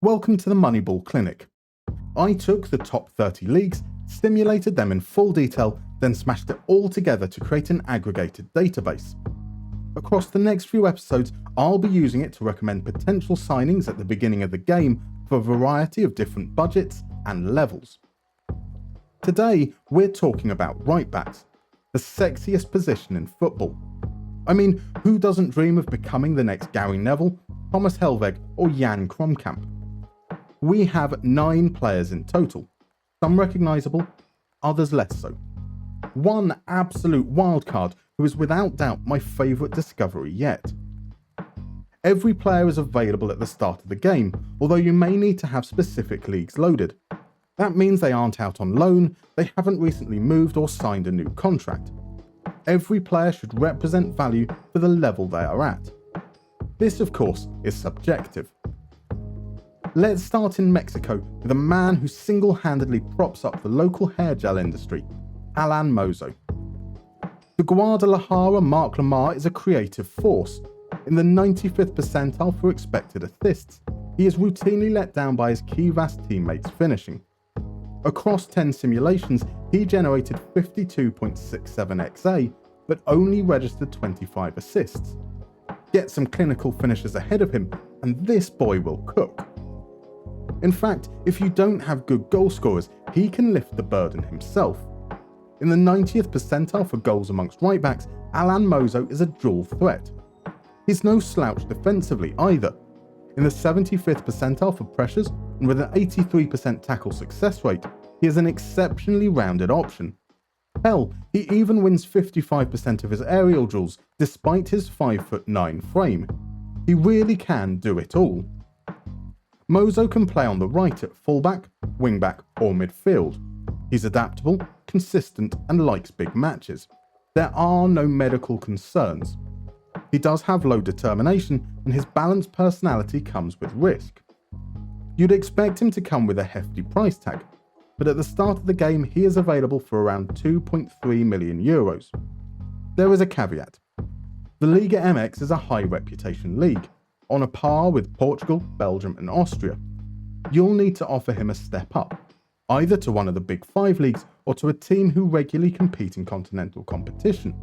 Welcome to the Moneyball Clinic. I took the top 30 leagues, simulated them in full detail, then smashed it all together to create an aggregated database. Across the next few episodes, I'll be using it to recommend potential signings at the beginning of the game for a variety of different budgets and levels. Today, we're talking about right backs, the sexiest position in football. I mean, who doesn't dream of becoming the next Gary Neville, Thomas Helveg or Jan Kromkamp? We have 9 players in total, some recognisable, others less so. One absolute wildcard who is without doubt my favourite discovery yet. Every player is available at the start of the game, although you may need to have specific leagues loaded. That means they aren't out on loan, they haven't recently moved or signed a new contract. Every player should represent value for the level they are at. This, of course, is subjective. Let's start in Mexico with a man who single-handedly props up the local hair gel industry, Alan Mozo. The Guadalajara Mark Lamar is a creative force. In the 95th percentile for expected assists, he is routinely let down by his Kivas teammates finishing. Across 10 simulations, he generated 52.67 XA, but only registered 25 assists. Get some clinical finishers ahead of him, and this boy will cook. In fact, if you don't have good goal scorers, he can lift the burden himself. In the 90th percentile for goals amongst right backs, Alan Mozo is a dual threat. He's no slouch defensively either. In the 75th percentile for pressures, and with an 83% tackle success rate, he is an exceptionally rounded option. Hell, he even wins 55% of his aerial duels despite his 5'9" frame. He really can do it all. Mozo can play on the right at fullback, wingback or midfield. He's adaptable, consistent and likes big matches. There are no medical concerns. He does have low determination and his balanced personality comes with risk. You'd expect him to come with a hefty price tag, but at the start of the game he is available for around 2.3 million euros. There is a caveat. The Liga MX is a high reputation league, on a par with Portugal, Belgium and Austria. You'll need to offer him a step up, either to one of the big 5 leagues or to a team who regularly compete in continental competition.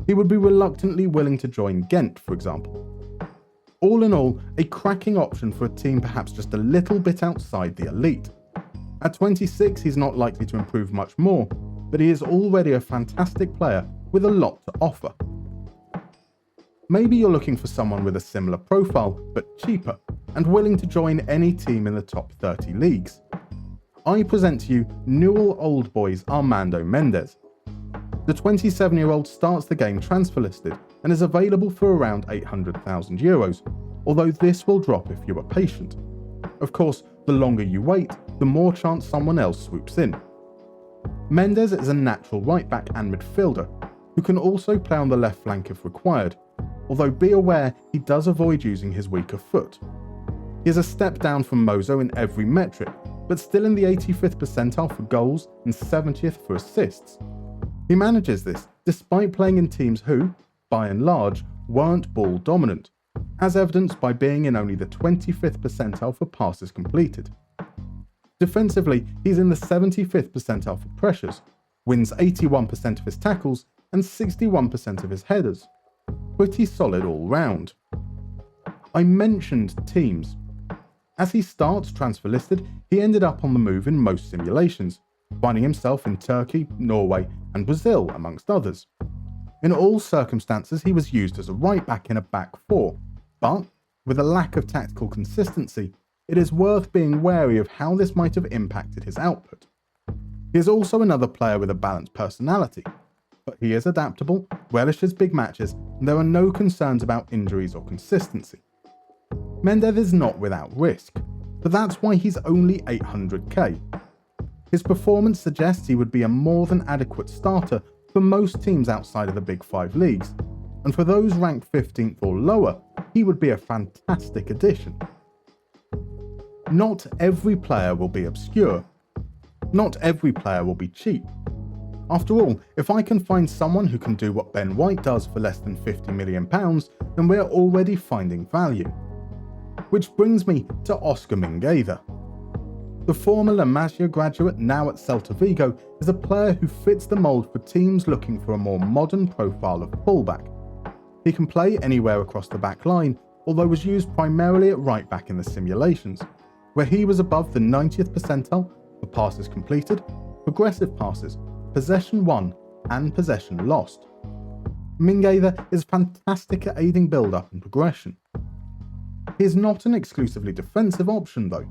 He would be reluctantly willing to join Ghent, for example. All in all, a cracking option for a team perhaps just a little bit outside the elite. At 26, he's not likely to improve much more, but he is already a fantastic player with a lot to offer. Maybe you're looking for someone with a similar profile, but cheaper, and willing to join any team in the top 30 leagues. I present to you Newell Old Boys Armando Mendes. The 27-year-old starts the game transfer listed and is available for around 800,000 euros, although this will drop if you are patient. Of course, the longer you wait, the more chance someone else swoops in. Mendes is a natural right back and midfielder, who can also play on the left flank if required, although be aware he does avoid using his weaker foot. He is a step down from Mozo in every metric, but still in the 85th percentile for goals and 70th for assists. He manages this despite playing in teams who, by and large, weren't ball dominant, as evidenced by being in only the 25th percentile for passes completed. Defensively, he's in the 75th percentile for pressures, wins 81% of his tackles and 61% of his headers. Pretty solid all round. I mentioned teams. As he starts transfer listed, he ended up on the move in most simulations, finding himself in Turkey, Norway and Brazil amongst others. In all circumstances he was used as a right back in a back 4, but with a lack of tactical consistency, it is worth being wary of how this might have impacted his output. He is also another player with a balanced personality, but he is adaptable, relishes big matches, and there are no concerns about injuries or consistency. Mendes is not without risk, but that's why he's only 800k. His performance suggests he would be a more than adequate starter for most teams outside of the big 5 leagues, and for those ranked 15th or lower, he would be a fantastic addition. Not every player will be obscure. Not every player will be cheap. After all, if I can find someone who can do what Ben White does for less than £50 million, then we're already finding value. Which brings me to Oscar Mingueza. The former La Masia graduate, now at Celta Vigo, is a player who fits the mould for teams looking for a more modern profile of fullback. He can play anywhere across the back line, although was used primarily at right back in the simulations, where he was above the 90th percentile for passes completed, progressive passes, possession won, and possession lost. Mingueza is fantastic at aiding build-up and progression. He is not an exclusively defensive option though.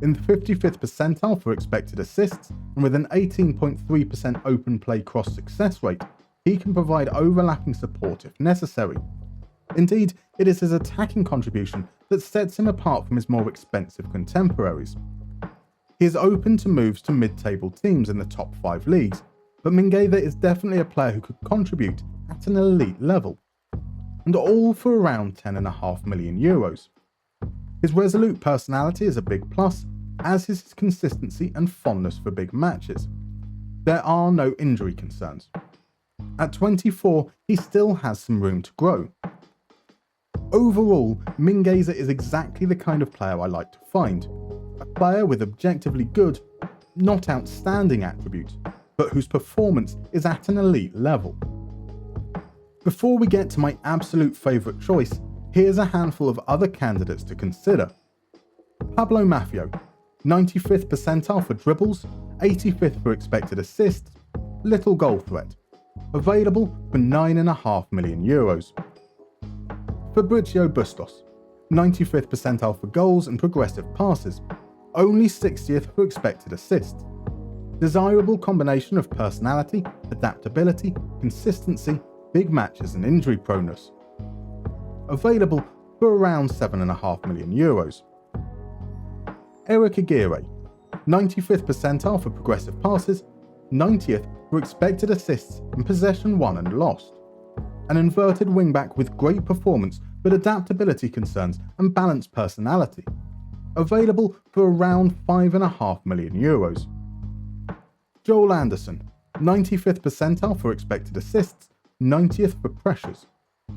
In the 55th percentile for expected assists, and with an 18.3% open play cross success rate, he can provide overlapping support if necessary. Indeed, it is his attacking contribution that sets him apart from his more expensive contemporaries. He is open to moves to mid-table teams in the top 5 leagues, but Mingueza is definitely a player who could contribute at an elite level, and all for around €10.5 million. His resolute personality is a big plus, as is his consistency and fondness for big matches. There are no injury concerns. At 24, he still has some room to grow. Overall, Mingueza is exactly the kind of player I like to find. A player with objectively good, not outstanding attributes, but whose performance is at an elite level. Before we get to my absolute favourite choice, here's a handful of other candidates to consider. Pablo Maffio, 95th percentile for dribbles, 85th for expected assists, little goal threat. Available for €9.5 million. Fabrizio Bustos, 95th percentile for goals and progressive passes, only 60th for expected assists. Desirable combination of personality, adaptability, consistency, big matches and injury proneness. Available for around €7.5 million. Eric Aguirre, 95th percentile for progressive passes, 90th for expected assists and possession won and lost. An inverted wingback with great performance but adaptability concerns and balanced personality. Available for around €5.5 million. Joel Anderson, 95th percentile for expected assists, 90th for pressures.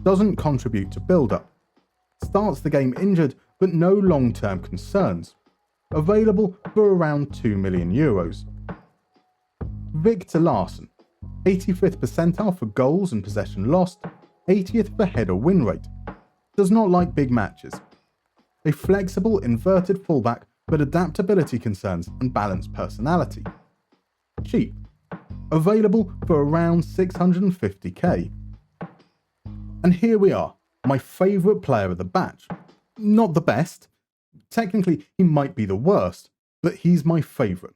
Doesn't contribute to build-up. Starts the game injured but no long-term concerns. Available for around €2 million. Victor Larsson, 85th percentile for goals and possession lost, 80th for header win rate. Does not like big matches. A flexible inverted fullback but adaptability concerns and balanced personality. Cheap. Available for around $650k. And here we are, my favourite player of the batch. Not the best. Technically, he might be the worst, but he's my favourite.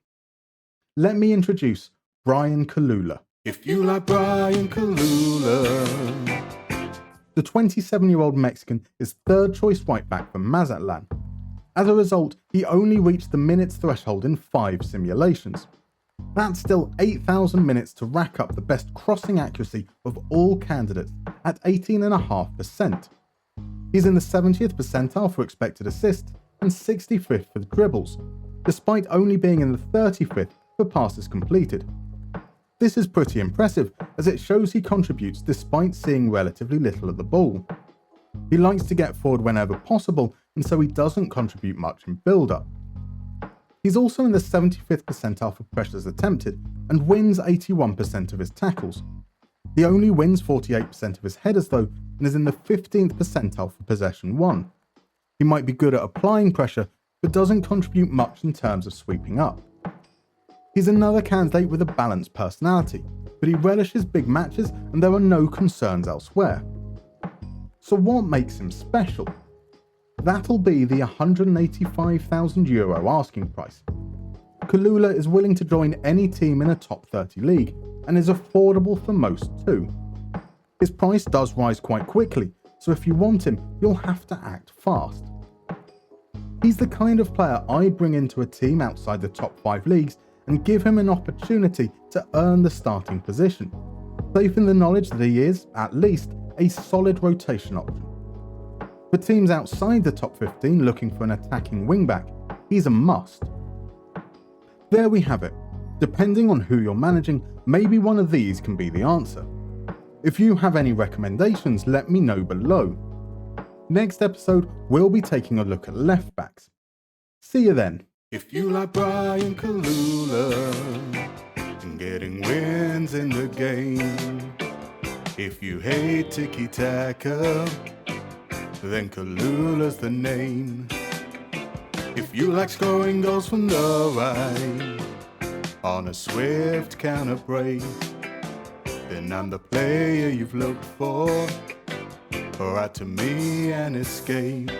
Let me introduce Brian Kalula. If you like Brian Kalula. The 27-year-old Mexican is third choice right back for Mazatlan. As a result, he only reached the minutes threshold in 5 simulations. That's still 8,000 minutes to rack up the best crossing accuracy of all candidates at 18.5%. He's in the 70th percentile for expected assists and 65th for dribbles, despite only being in the 35th for passes completed. This is pretty impressive, as it shows he contributes despite seeing relatively little of the ball. He likes to get forward whenever possible, and so he doesn't contribute much in build-up. He's also in the 75th percentile for pressures attempted, and wins 81% of his tackles. He only wins 48% of his headers though, and is in the 15th percentile for possession won. He might be good at applying pressure, but doesn't contribute much in terms of sweeping up. He's another candidate with a balanced personality, but he relishes big matches and there are no concerns elsewhere. So what makes him special? That'll be the €185,000 asking price. Kalula is willing to join any team in a top 30 league, and is affordable for most too. His price does rise quite quickly, so if you want him, you'll have to act fast. He's the kind of player I'd bring into a team outside the top 5 leagues and give him an opportunity to earn the starting position, safe in the knowledge that he is, at least, a solid rotation option. For teams outside the top 15 looking for an attacking wingback, he's a must. There we have it. Depending on who you're managing, maybe one of these can be the answer. If you have any recommendations, let me know below. Next episode, we'll be taking a look at left backs. See you then. If you like Brian Kalula and getting wins in the game, if you hate tiki-taka, then Kalula's the name. If you like scoring goals from the right on a swift counter break, then I'm the player you've looked for. Write to me and escape.